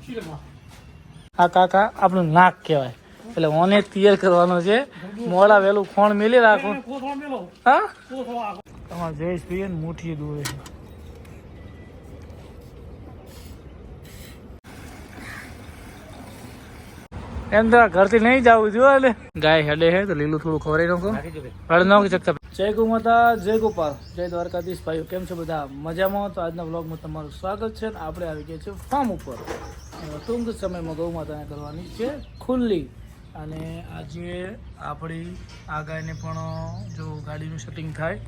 આ કાકા આપણું નાક કહેવાય, એટલે ઓને તૈયાર કરવાનો છે. મોડા વેલું ખોણ મેલી રાખો. હા તમારે જયેશભાઈ ને મુઠ્ઠી દોરે છે. એમ તો ઘરથી નહીં જવું જોઈએ. ગાય હેડે છે તો લીલું થોડું ખવડાવી નાખો. હળ નાખી શકતા. જય ગૌ માતા, જય ગોપાલ, જય દ્વારકાધીશ. ભાઈઓ કેમ છો બધા? મજામાં? તો આજના વ્લોગમાં તમારું સ્વાગત છે. આપણે આવી ગયા છીએ ફાર્મ ઉપર. ટૂંક સમયમાં ગૌ માતાને કરવાની છે ખુલ્લી. અને આજે આપણી આ ગાયને પણ જો ગાડીનું સેટિંગ થાય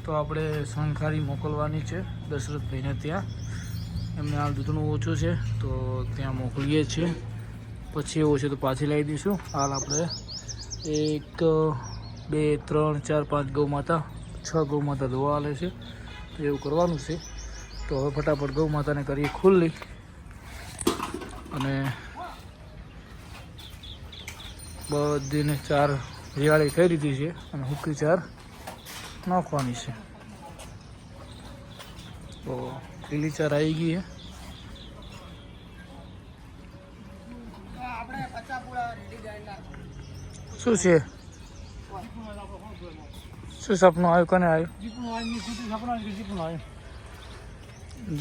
તો આપણે શણખારી મોકલવાની છે દશરથભાઈને ત્યાં. એમને હાલ દૂધનું ઓછું છે તો ત્યાં મોકલીએ છીએ. પછી એવું છે તો પાછી લાવી દઈશું. હાલ આપણે 1 2 3 4 5 ગૌ માતા 6 ગૌ માતા ધોવા આલે છે તો એવું કરવાનું છે. તો હવે ફટાફટ ગૌ માતાને કરીએ ખુલ્લી. અને બધીને 4 રિયાળી કરી દીધી છે અને હુકી 4 નાખવાની છે. તો લીલી 4 આવી ગઈ છે. શું છે? શું સપનું આવ્યું? કોને આવ્યું?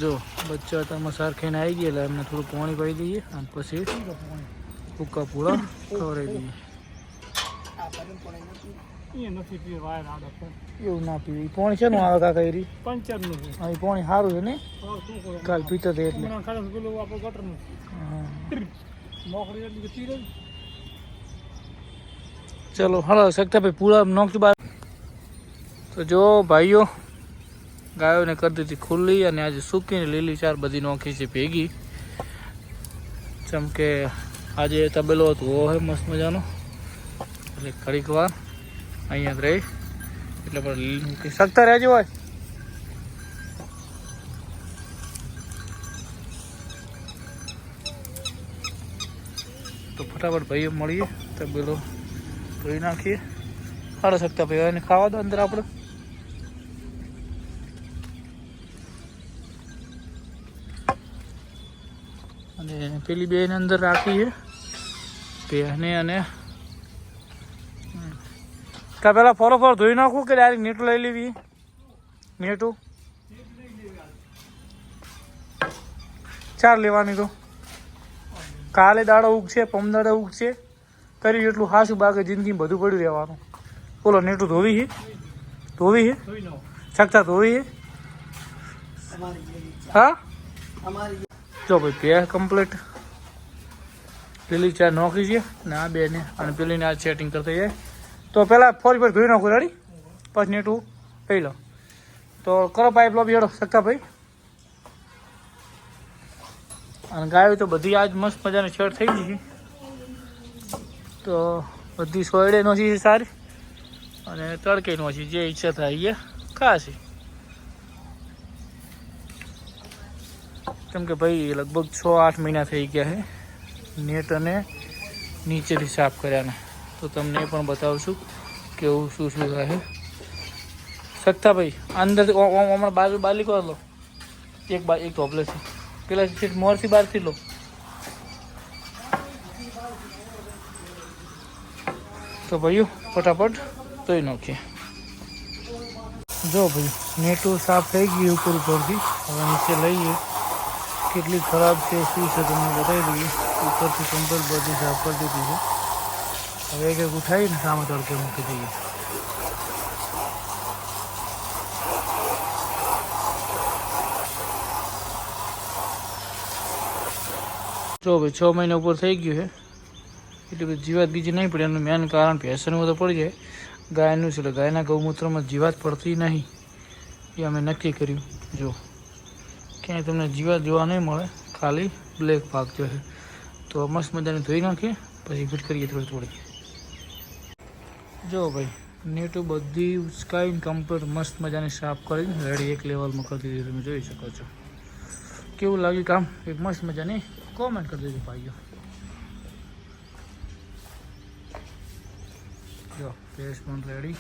જો બચ્ચા તમે સાર ખાઈને આવી ગયા એટલે એમને થોડું પાણી પાઈ દઈએ અને પછી ભૂકા પૂરા ખવડાવી દઈએ. એવું ના પીવું. પાણી છે નું આવે કાકા? એરી પંચરનું પાણી સારું છે ને? કાલ પીતો હતો એટલે. ચલો હલો શકતા ભાઈ પૂરા નોખી બાર. તો જો ભાઈઓ ગાયોને કરી દીધી ખુલ્લી અને આજે સૂકીને લીલી 4 બધી નોખી છે ભેગી. જેમ કે આજે તબેલો હતો હોય મસ્ત મજાનો, એટલે ઘડીક વાર અહીંયા જ રહી એટલે પણ લીલી શકતા રહેજો હોય. તો ફટાફટ ભાઈઓ મળીએ તબેલો ધોઈ નાખીએ. સારા શકતા ભાઈ એને ખાવા દો અંદર આપણે. અને પેલી બેને અંદર રાખી છે બેને. અને કા પેલા ફોરો ધોઈ નાખું કે ડાયરેક્ટ નેટું લઈ લેવી? નેટું 4 લેવાની. તો કાલે દાડો ઉગશે, પમદાડો ઉગશે, કરી એટલું હાસું બાકી જિંદગી બધું પડ્યું રહેવાનું. બોલો નેટું ધોવી છે? ધોવી છે શકતા? ધોવી છે? હા જો ભાઈ પે કમ્પ્લીટ લીલી 4 નોકરી છે ને આ બેને અને પેલીને આ સેટિંગ કરતા જાય. તો પહેલાં ફોરી પર ધોઈ નાખું રેડી, પછી નેટું લઈ લો. તો કરો પાઇપ લોબી હેડો શકતા ભાઈ. અને ગાયો તો બધી આજ મસ્ત મજાની છેડ થઈ ગઈ છે. તો બધી સોયડે નોસી છે સારી અને તડકે નોસી, જે ઈચ્છા થાય એ ખાસી. કેમ કે ભાઈ લગભગ 6-8 મહિના થઈ ગયા છે નેટ અને નીચેથી સાફ કર્યાને. તો તમને એ પણ બતાવશું કેવું શું થાય. શકતા ભાઈ અંદરથી હમણાં બાજુ બાલી કરો લો, એક ધોપલે છે પેલા મોરથી બહારથી લો. તો ભાઈઓ ફટાફટ ધોઈ નાખીએ. જો ભાઈ નેટું સાફ થઈ ગયું ઉપર ઉપરથી. હવે નીચે લઈએ કેટલી ખરાબ છે શું છે તમને બતાવી દઈએ. ઉપરથી કમ્પ્લીટ બધી સાફ કરી દીધી છે. હવે એક ઉઠાવીને સામે તડકે મૂકી દઈએ. જો ભાઈ 6 મહિના ઉપર થઈ ગયું છે એટલે બધી જીવાત બીજી નહીં પડે. એનું મેન કારણ ભેંસનું તો પડી જાય, ગાયનું છે. એટલે ગાયના ગૌમૂત્રમાં જીવાત પડતી નહીં એ અમે નક્કી કર્યું. જો ક્યાંય તમને જીવાત જોવા નહીં મળે, ખાલી બ્લેક ભાગ જશે. તો મસ્ત મજાને ધોઈ નાખીએ પછી ફિટ કરીએ થોડી. જો ભાઈ નેટું બધી ઉચકાઈને કમ્પ્લીટ મસ્ત મજાની સાફ કરીને રેડી એક લેવલમાં કરી દીધી. તમે જોઈ શકો છો કેવું લાગ્યું કામ. એક મસ્ત મજાની કોમેન્ટ કરી દેજો ભાઈઓ. જો પેસ પણ રેડી.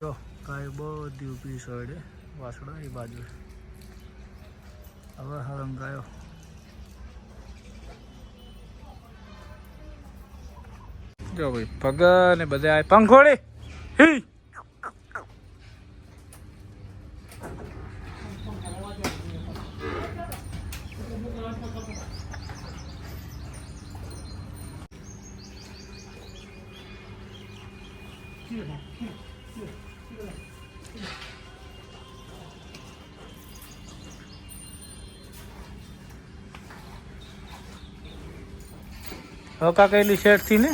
જો ગાય બધી ઊભી સાઈડે, વાસડા એ બાજુ. હવે હરંગ ગાયો જો ભાઈ ભગન ને બધા આ પંખોડી હી હકા કહેલી શેઠ થી ને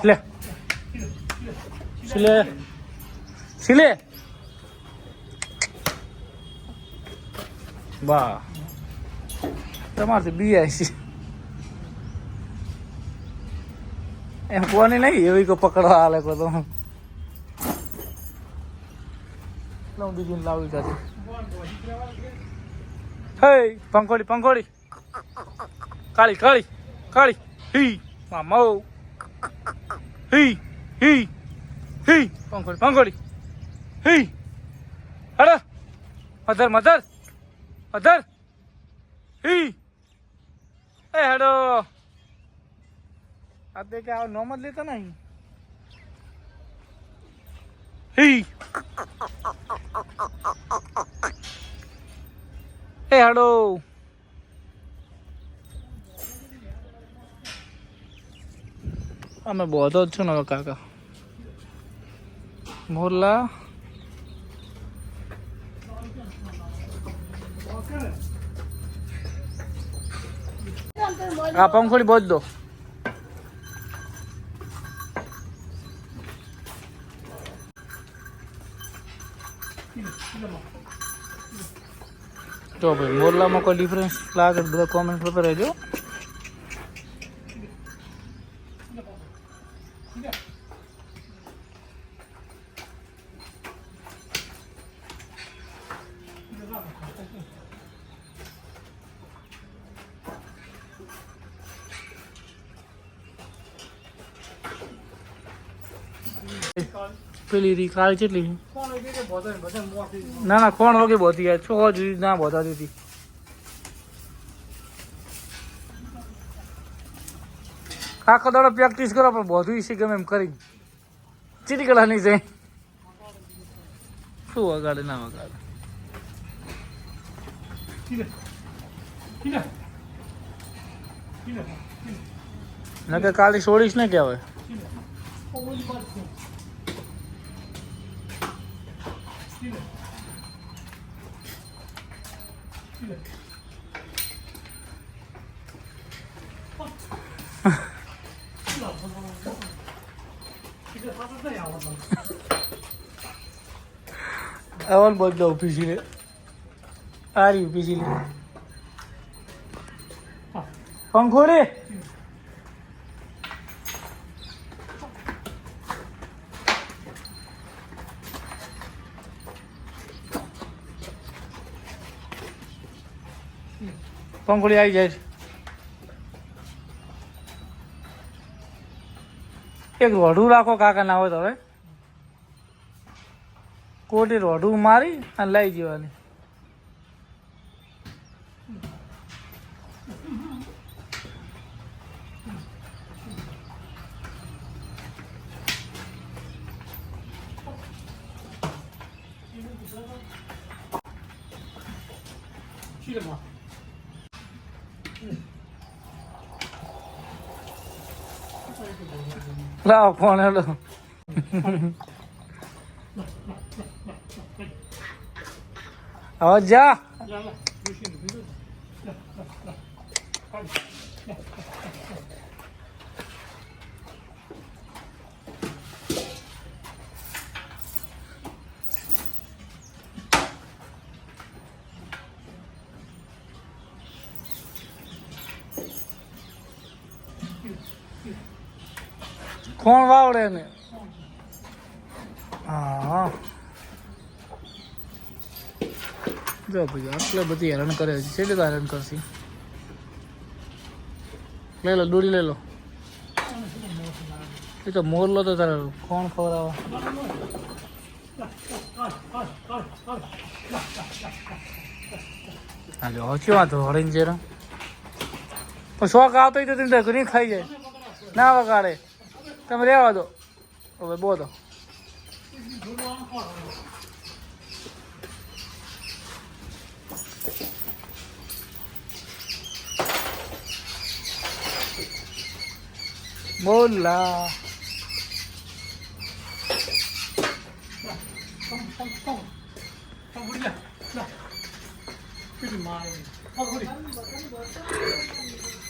લે સિલે સિલે વાહ તમારથી બી આવી એમ કોને નહીં એવી કોઈ પકડવા હાલે કો તો બીજી લાવી કાઢી હે પંખોડી પંખોડી કાળી કાળી કાળી હી મામો હી હી હી પંખોડી પંખોડી હી અરે મધર મધર મધર હી એ હેડો આ તે કે આ નોમ જ લેતા નહીં હી એ હેડો અમે બોધો જ છું ને હવે કાકા મોરલા આ પંખોડી બોધ દો તો ભાઈ મોરલામાં કોઈ ડિફરન્સ લાગે બધા કોમેન્ટ પર રહેજો પેલી રી કાળી કેટલી ના ના કોણ વગે બોધી યાર છો જ ના બોધા દીધી આખો દાડો પ્રેક્ટિસ કરો પણ બોધું છે ગમે એમ કરી ચીટી કલા નહીં જાય શું વગાડે ના વગાડે ના કે કાલે છોડીશ ને કહેવાય આવન બોલતો પીસીલે આ રહ્યું પીસીલે પંખોડી પંખોડી આવી જાય એક રોઢું રાખો કાકા ના હોય તો હવે કોટી રોઢું મારી અને લઈ જવાની લાવ ફોન હેલો હવે જા કોણ વાવડે ને હા જો ભાઈ આટલે બધી હેરાન કરે છે કેટલી તો હેરાન કરશે લઈ લો દોરી લઈ લો એ તો મોરલો તો તારે કોણ ખવડાવે હા જો હચ્યું વાંધો હળીને જરા પણ શોખ આવતો હોય તો તમે ઘણી ખાઈ જાય ના વગાડે તમે રહેવા દો હવે બહુ તો બોલા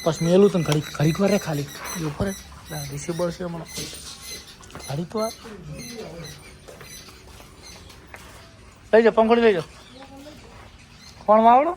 બસ મેલું તને ઘડીક વાર ખાલી ઉપર રિસીવર છે હમણાં ઘડીક વાર લઈ જાઓ પંખોડી લઈ જાઓ કોણ વાવડો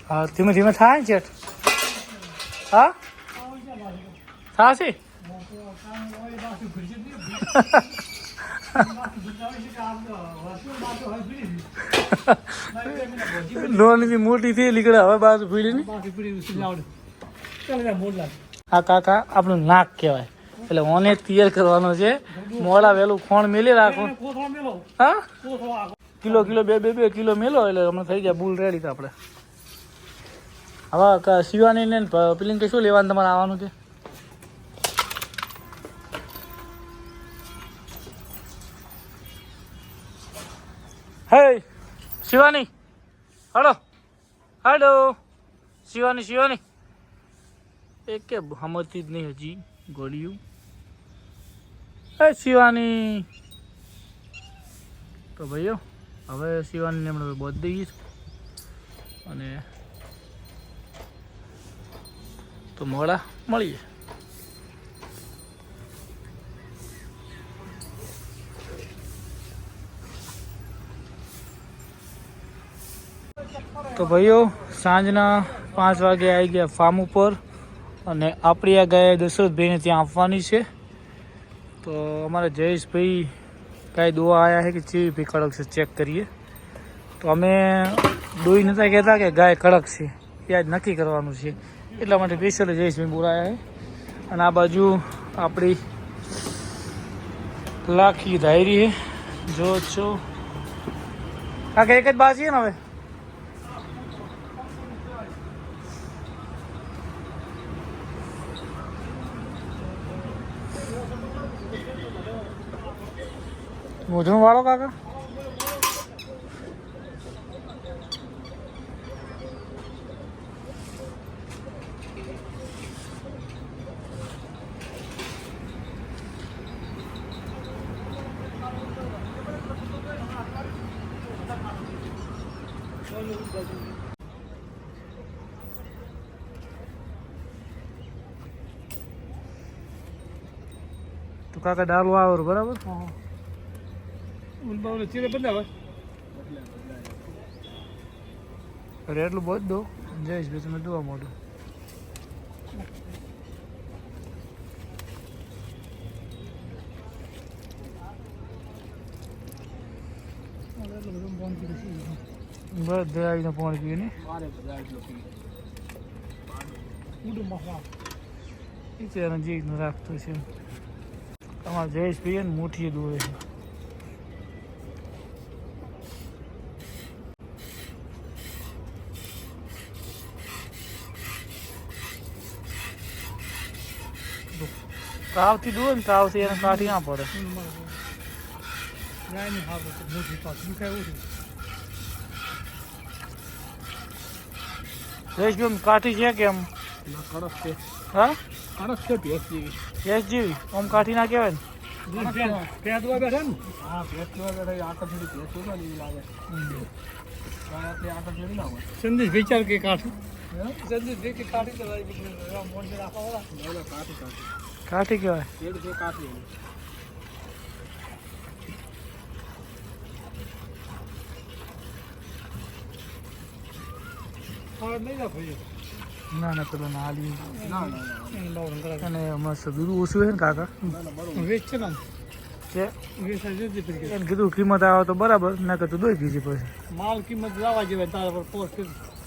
હા ધીમે ધીમે થાય છે હા થશે લોન બી મોટી થઈ નીકળે હવે બાજુ પીડી હા કાકા આપણું નાક કહેવાય એટલે ઓને તૈયાર કરવાનો છે મોડા વહેલું ખોણ મેલી રાખો હા કિલો બે કિલો મેલો એટલે હમણાં થઈ જાય બુલ રેડી તો આપણે હવે શિવાની ને પેલી કે શું લેવાનું તમારે આવવાનું છે હે શિવાની હલો હાલો શિવાની એ કે સમજતી જ નહીં હજી ગોળિયું હે શિવાની તો ભાઈઓ હવે શિવાનીને હમણાં બધી દઈએ અને તો મોડા મળીએ તો ભાઈઓ સાંજના 5 વાગે આવી ગયા ફાર્મ ઉપર અને આપણી આ ગાય દશરથભાઈને ત્યાં આપવાની છે તો અમારા જયેશભાઈ કાંઈ દોવા આવ્યા છે કે ચેવી ભાઈ કડક છે ચેક કરીએ તો અમે દોઈ નહોતા કહેતા કે ગાય કડક છે એ આજ નક્કી કરવાનું છે એટલા માટે સ્પેશિયલ જયેશભાઈ બોલાયા છે અને આ બાજુ આપણી લાખી ધાયરી છે જો છો કાકા એક જ બાજી છે ને હવે મોઢું વાળો કાકા તો કાકા ડાલો આવે બરાબર ચીરે બદલાવે અરે એટલું બધ દો જયેશભાઈ તમે જોવા મોટું બધે આવીને પાણી પીએ ને જીવનું રાખતું છે તમારે જયેશભાઈ ને મુઠ્ઠી દોરે છે તાવથી દૂર ને તાવથી એને કાઢી ના પડે જયેશભાઈ કાઠી છે કેમ કડક છે હા કડક છે ભેંસ જેવી આમ કાઠી ના કહેવાય ને ભેંસવા બેઠા ને હા ભેંસવા બેઠા આકર થોડી ભેંસ હોય ને એવી લાગે આકર થોડી ના હોય સંદેશ વિચાર કે કાઠું સંદેશ કે કાઠી કાઠી કહેવાય કાઠી નહીં ના ભાઈ ના ના પેલો ના હાલી ના ના અને મસ્ત દૂધ ઓછું છે ને કાકા વેચ છે ને કે વેચ એને કીધું કિંમત આવે તો બરાબર ના કે તું દોઈ દીધી પછી માલ કિંમત લાવવા જેવાય તારા પર પોસ્ટ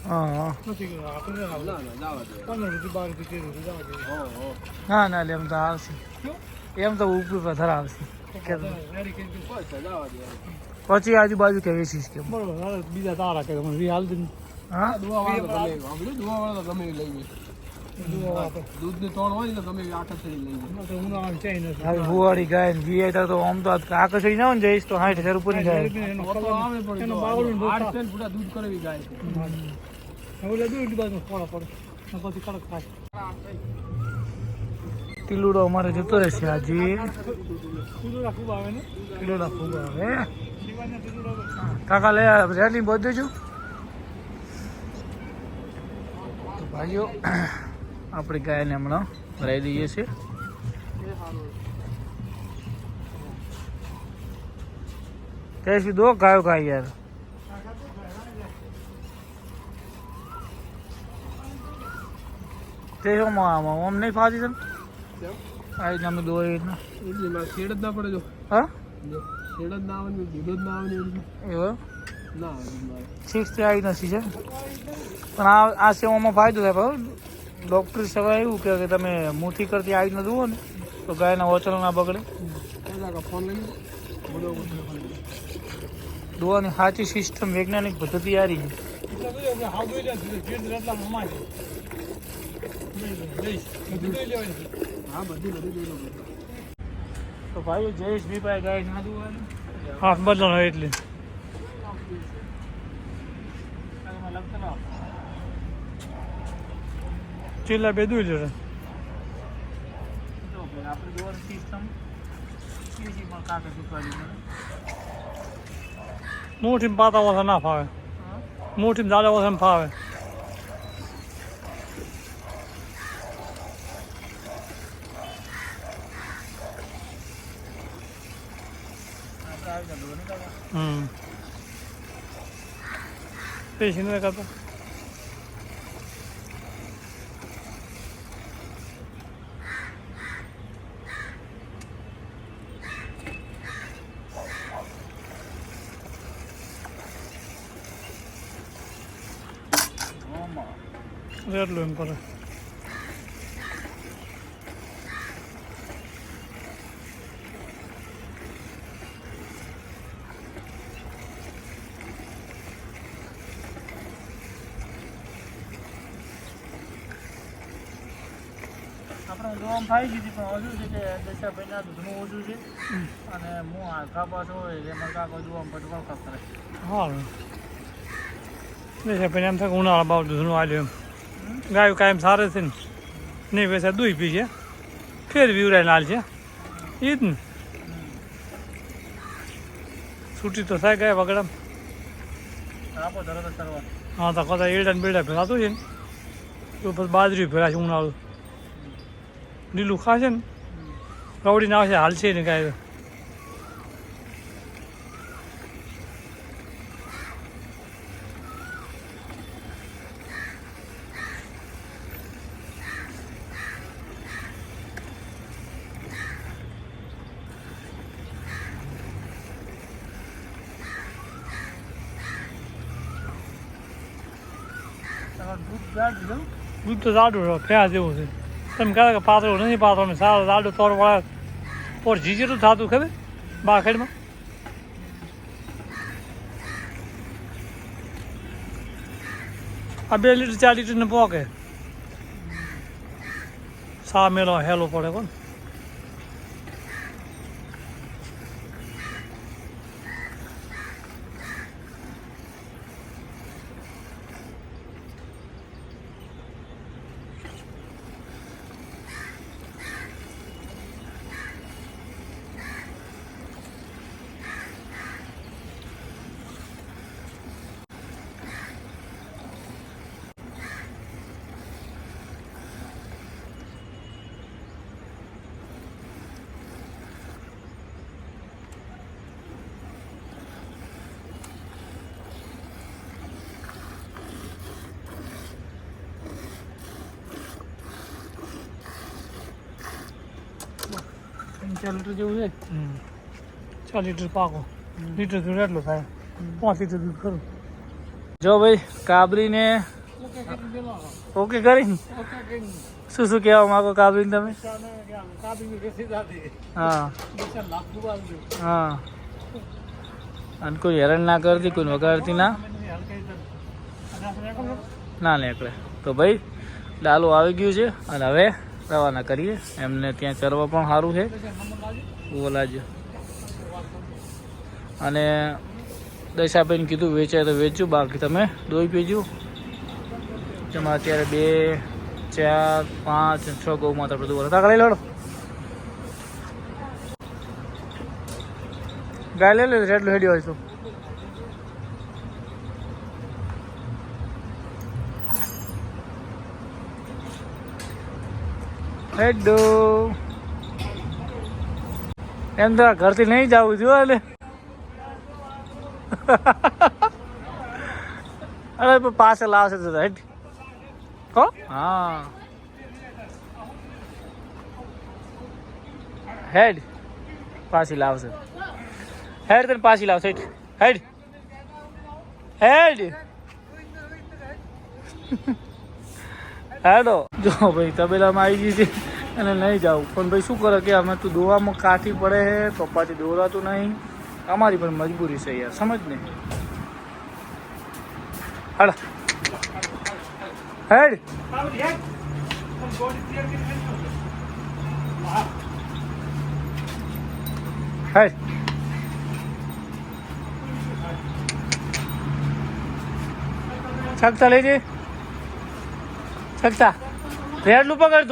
હા નથી આપણે ના 15 રૂપિયા 12 રૂપિયા 13 રૂપિયા જવા જોઈએ ના ના એટલે એમ તો આવશે એમ તો ઉપર વધારે આવશે પછી આજુબાજુ કે વેચીશ કે બરોબર બીજા તારા કે મને હાલ દે હા દુવાવાળા ગમે લઈ જાય દૂધની તોણ હોય ને ગમે આખા લઈ જાય ઉનાળા ચાઈ નથી હવે ભુવાડી ગાય ને જીએ તો આમ તો આકાશ થઈ જાવ ને જઈશ તો 60,000 રૂપિયાની ગાય એનો બાવળું દૂધ કરવી ગાય હવે દૂધ બાજુ ફોડા પડે પછી કડક થાય ટીલુડો અમારે જતો રહેશે આજે ટીલુડા ખૂબ આવે ને ટીલુડા ખૂબ આવે કાકા લે રેલી બોધ દેજો તો ભાઈઓ આપણી ગાયને હમણાં ભરાઈ દઈએ છીએ कैसी दो गायों का यार તે શું આમ નહીં ફાજી તને આ અમે દો ના શેડ જ ના પડે જો હા શેડ જ ના આવે ને દૂધ જ ના આવે ને એવો ના શીખથી આવી નથી છે પણ આ સેવામાં ફાયદો થાય બરાબર ડૉક્ટર સવાય એવું કે તમે મુઠ્ઠી કરતી આવી ન જુઓ ને તો ગાયના વચન ના બગડે ફોન લઈ દોવાની સાચી સિસ્ટમ વૈજ્ઞાનિક પદ્ધતિ આ રહી તો ભાઈ જયેશ ભી ભાઈ ગાય ના દોવાની હાથ બદલાનો એટલે ચીલા બે દૂર જશે આપણે દોવાની સિસ્ટમ કાકા શીખવાડી મોટી પાતા ઓછા ના ફાવે મોટી દાદા ઓછા ફાવે પેશી નહીં કરતા એટલું એમ કરે આપણે દોમ ખાઈ ગઈ પણ હજુ છે કે દશાભાઈના દૂધનું ઓછું છે અને હું આખા પાછો હોય એમાં કાકો દુઆમ બધું વખત કરે હા પછી એમ થાય ઉનાળા બાબત દૂધનું આવ્યું એમ ગાયું કાયમ સારે છે ને નહીં પૈસા દૂધ પી છે ફેર વિવરાય લાલ છે એ જ ને છૂટી તો થાય ગયા વગડા આપો તરત જ કરવા હા તો કદાચ એડા ને બેડા ફેરાતું છે ને તો પછી બાજરી ફેરા છે ઉનાળું લીલું ખાશે ને કવડીને આવશે હાલશે ને કાંઈ દૂધ તો જાડું ફેરા જેવું છે તમે કહે કે પાતળું નથી પાતળું સારું જાડું તોર વળે પોર જીજેલું થતું ખબર બાખેડમાં આ 2 લીટર 4 લીટરને પોકે સા મેલો હેલો પડે કોણ 4 લીટર જેવું છે. 4 લીટર પાકો લીટર દૂધ એટલું થાય 5 લીટર દૂધ ખરું. જો ભાઈ કાબરીને ઓકે કરી શું શું કહેવા માંગો કાબરીને તમે? હા હા, અને કોઈ હેરાન ના કરતી, કોઈ વગાડતી ના ના નીકળે. તો ભાઈ ડાલું આવી ગયું છે અને હવે રવાના કરીએ. એમને ત્યાં ચરવા પણ સારું છે બોલાજો. અને દશાભાઈને કીધું વેચાય તો વેચજો, બાકી તમે દોઈ પીજો. જેમાં અત્યારે 2, 4, 5, 6 ગૌ માતા બધું વળતા લઈ લડો. ગાય લઈ લે એટલું હેડી હોય તો. હેડો એમ તો ઘરથી નહીં જવું જોઈએ ને. અરે પણ પાસે લાવશે તો હેડ હો. હા હેડ પાછી લાવશે. હેડ તને પાછી લાવશે. હેડ હેડ હેડો. જો ભાઈ તબેલામાં આવી ગઈ છે અને નહીં જાવું, પણ ભાઈ શું કરે કે અમે તો દોવામાં કાઠી પડે છે, પપ્પાથી દોરાતું નહીં, અમારી પણ મજબૂરી છે યાર, સમજ ને. હાડ હેડ હેડ છકતા લેજે, છકતા રેડલું પકડ.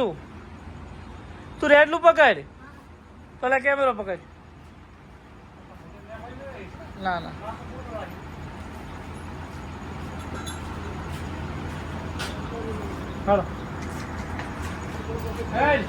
તું રેડલું પકડ, પેલા કેમેરો પકડ. ના ના હાલો હેડ.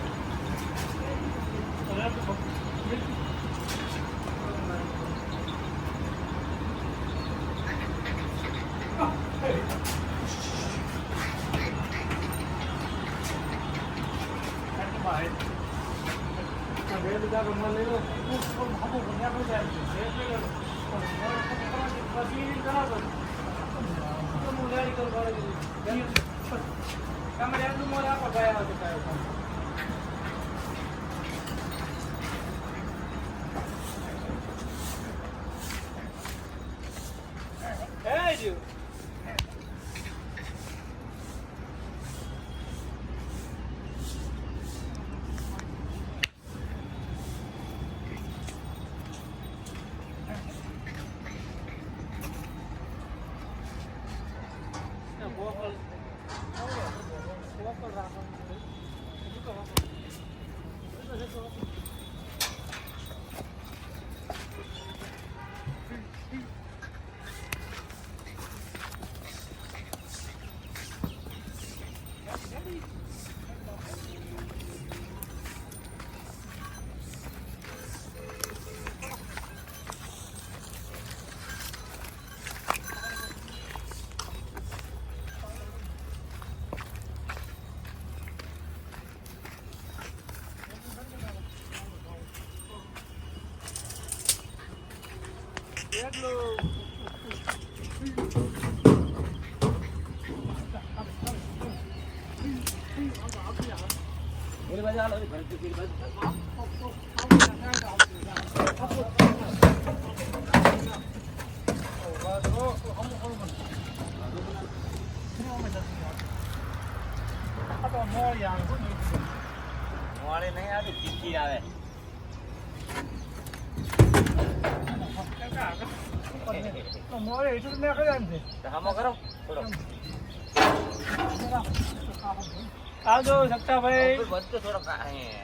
આવજો સક્તાભાઈ.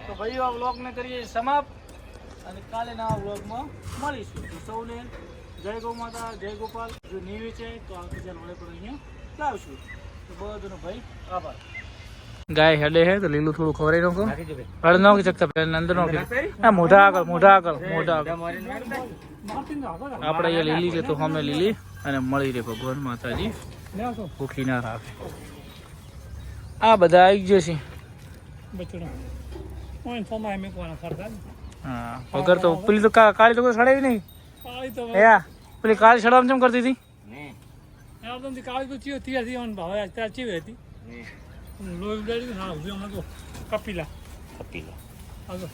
તો ભાઈ આ વ્લોગ ને કરીએ સમાપ્ત અને કાલે નવા વ્લોગમાં મળીશું. તો સૌને જય ગૌ માતા, જય ગોપાલ. જો નહીં વેચે તો આવતી ચાલ વડે પણ અહીંયા લાવશું. તો બધાનો ભાઈ આભાર. ગાય હેડે છે તો લીલું થોડું ખવડાવી નાખો. હળ નાખી શકતા અંદર નાખી. હા મોઢા આગળ, મોઢા આગળ, મોઢા આગળ. આપણે અહીંયા લીલી છે તો અમે લીલી અને મળી રહે ભગવાન માતાજી ભૂખી ના રાખે. આ બધા આવી જશે. હા વગર તો પેલી તો કાળી તો કોઈ સડાવી નહીં કાળી તો હે પેલી કાળી સડાવમ કેમ કરતી હતી એમ કાળી તો ચીયો તૈયાર થઈ ભાવે અત્યારે ચીવી હતી લોહી ઉડાડી હા ઉભી હમણાં તો કપિલા કપિલા આગળ